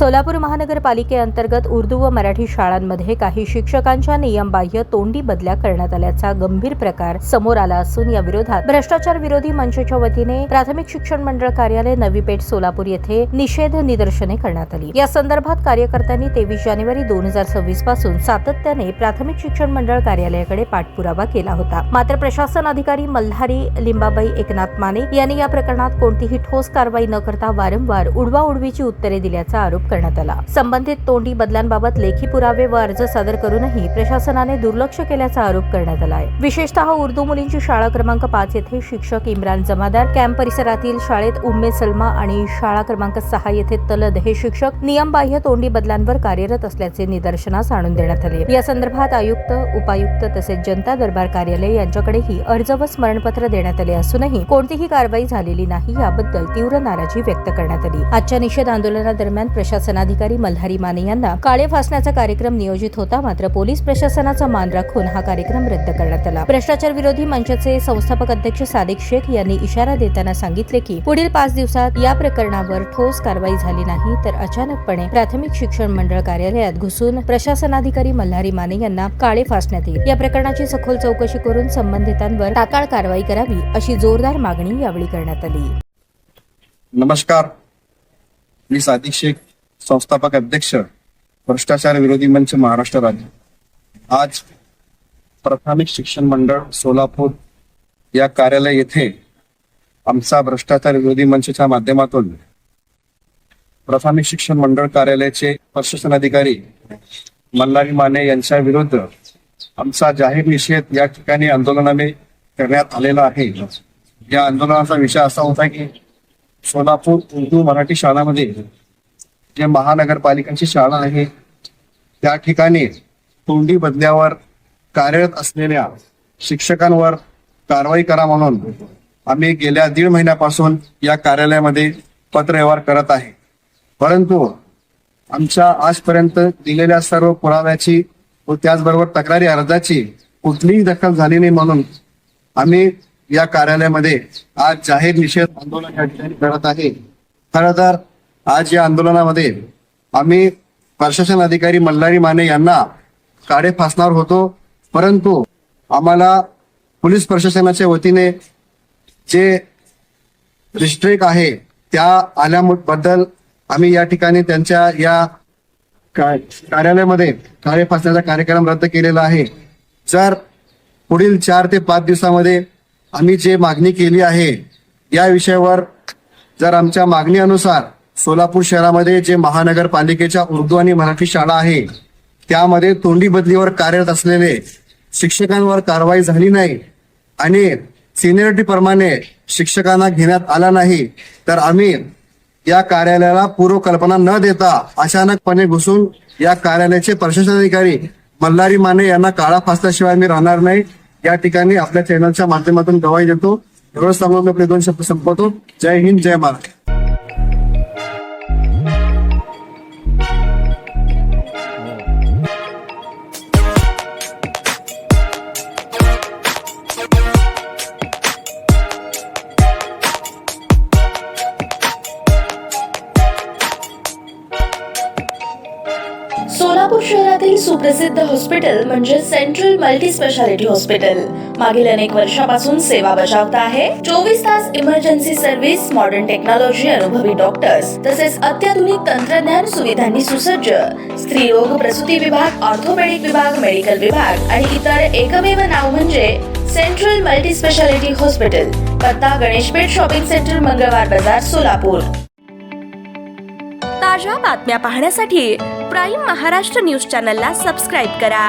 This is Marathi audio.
सोलापूर महानगरपालिकेअंतर्गत उर्दू व मराठी शाळांमध्ये काही शिक्षकांच्या नियमबाह्य तोंडी बदल्या करण्यात आल्याचा गंभीर प्रकार समोर आला असून या विरोधात भ्रष्टाचार विरोधी मंचच्या वतीने प्राथमिक शिक्षण मंडळ कार्यालय नवी पेठ सोलापूर येथे निषेध निदर्शने करण्यात आली। या संदर्भात कार्यकर्त्यांनी 23 जानेवारी 2026 पासून सातत्याने प्राथमिक शिक्षण मंडळ कार्यालयाकडे पाठपुरावा केला होता। मात्र प्रशासन अधिकारी मल्हारी लिंबाबाई एकनाथ माने यांनी या प्रकरणात कोणतीही ठोस कारवाई न करता वारंवार उडवाउडवीची उत्तरे दिल्याचा आरोप करण्यात आला। संबंधित तोंडी बदलांबाबत लेखी पुरावे व अर्ज सादर करूनही प्रशासनाने दुर्लक्ष केल्याचा आरोप करण्यात आला आहे। विशेषतः उर्दू मुलींची शाळा क्रमांक 5 येथे शिक्षक इम्रान जमादार, कॅम्प परिसरातील शाळेत उम्मे सलमा आणि शाळा क्रमांक 6 येथे तलद हे शिक्षक नियमबाह्य तोंडी बदलांवर कार्यरत असल्याचे निदर्शनास आणून देण्यात आले। या संदर्भात आयुक्त, उपायुक्त तसेच जनता दरबार कार्यालय यांच्याकडेही अर्ज व स्मरणपत्र देण्यात आले असूनही कोणतीही कारवाई झालेली नाही। याबद्दल तीव्र नाराजी व्यक्त करण्यात आली। आजच्या निषेध आंदोलनादरम्यान प्रशासनाधिकारी मल्हारी माने यांना काळे फासण्याचा कार्यक्रम नियोजित होता, मात्र पोलीस प्रशासनाचा मान राखून हा कार्यक्रम रद्द करण्यात आला। भ्रष्टाचार विरोधी मंचचे संस्थापक अध्यक्ष सादिक शेख यांनी इशारा देताना सांगितले की पुढील 5 दिवसात या प्रकरणावर ठोस कारवाई झाली नाही तर अचानकपणे प्राथमिक शिक्षण मंडळ कार्यालयात घुसून प्रशासनाधिकारी मल्हारी माने यांना काळे फासण्यात येईल। या प्रकरणाची सखोल चौकशी करून संबंधितांवर तात्काळ कारवाई करावी अशी जोरदार मागणी यावेळी करण्यात आली। नमस्कार, मी सादिक शेख, संस्थापक अध्यक्ष भ्रष्टाचार विरोधी मंच महाराष्ट्र राज्य। आज प्राथमिक शिक्षण मंडळ सोलापूर या कार्यालय येथे आमचा भ्रष्टाचार विरोधी मंचच्या माध्यमातून प्राथमिक शिक्षण मंडळ कार्यालयाचे प्रशासन अधिकारी मल्हारी माने यांच्या विरुद्ध आमचा जाहीर निषेध या ठिकाणी आंदोलनाने करण्यात आलेला आहे। या आंदोलनाचा विषय असा होता की सोलापूर उर्दू मराठी शाळांमध्ये जे महानगरपालिकांची शाळा आहे त्या ठिकाणी तोंडी बदल्यावर कार्यरत असलेल्या शिक्षकांवर कारवाई करा म्हणून आम्ही गेल्या 1.5 महिन्यापासून या कार्यालयामध्ये पत्रव्यवहार करत आहे। परंतु आमच्या आजपर्यंत दिलेल्या सर्व पुराव्याची व त्याचबरोबर तक्रारी अर्जाची कुठलीही दखल झाली नाही म्हणून आम्ही या कार्यालयामध्ये आज जाहीर निषेध आंदोलन या ठिकाणी करत आहे। खरं तर आज या आंदोलनामध्ये आम्ही प्रशासन अधिकारी मल्हारी माने यांना काळे फासणार होतो, परंतु आम्हाला पोलीस प्रशासनाच्या वतीने जे रिस्ट्रिक्ट आहे त्या आल्याबद्दल आम्ही या ठिकाणी त्यांच्या या कार्यालयामध्ये काळे फासण्याचा कार्यक्रम रद्द केलेला आहे। जर पुढील 4 ते 5 दिवसामध्ये आम्ही जे मागणी केली आहे या विषयावर जर आमच्या मागणीनुसार सोलापूर शहरामध्ये जे महानगरपालिकेच्या उर्दू आणि मराठी शाळा आहे त्यामध्ये तोंडी बदलीवर कार्यरत असलेले शिक्षकांवर कारवाई झाली नाही आणि सिनियरिटी प्रमाणे शिक्षकांना घेण्यात आला नाही तर आम्ही या कार्यालयाला पूर्वकल्पना न देता अचानकपणे घुसून या कार्यालयाचे प्रशासन अधिकारी मल्हारी माने यांना काळा फासल्याशिवाय मी राहणार नाही। या ठिकाणी आपल्या चॅनलच्या माध्यमातून गवाही देतो। एवढं सांगून आपले 2 शब्द संपवतो। जय हिंद, जय महाराष्ट्र। सोलापूर शहरातील सुप्रसिद्ध हॉस्पिटल म्हणजे सेंट्रल मल्टी स्पेशालिटी हॉस्पिटल मागील अनेक वर्षापासून सेवा बजावत आहे। 24 तास इमर्जन्सी सर्व्हिस, मॉडर्न टेक्नॉलॉजी, अनुभवी डॉक्टर्स तसेच अत्याधुनिक तंत्रज्ञान सुविधांनी सुसज्ज स्त्रीरोग प्रसूती विभाग, ऑर्थोपेडिक विभाग, मेडिकल विभाग आणि इतर एकमेव नाव म्हणजे सेंट्रल मल्टी स्पेशालिटी हॉस्पिटल। पत्ता गणेशपेठ शॉपिंग सेंटर, मंगळवार बाजार, सोलापूर। ताज्या बातम्या पाहण्यासाठी प्राईम महाराष्ट्र न्यूज चॅनलला सबस्क्राईब करा।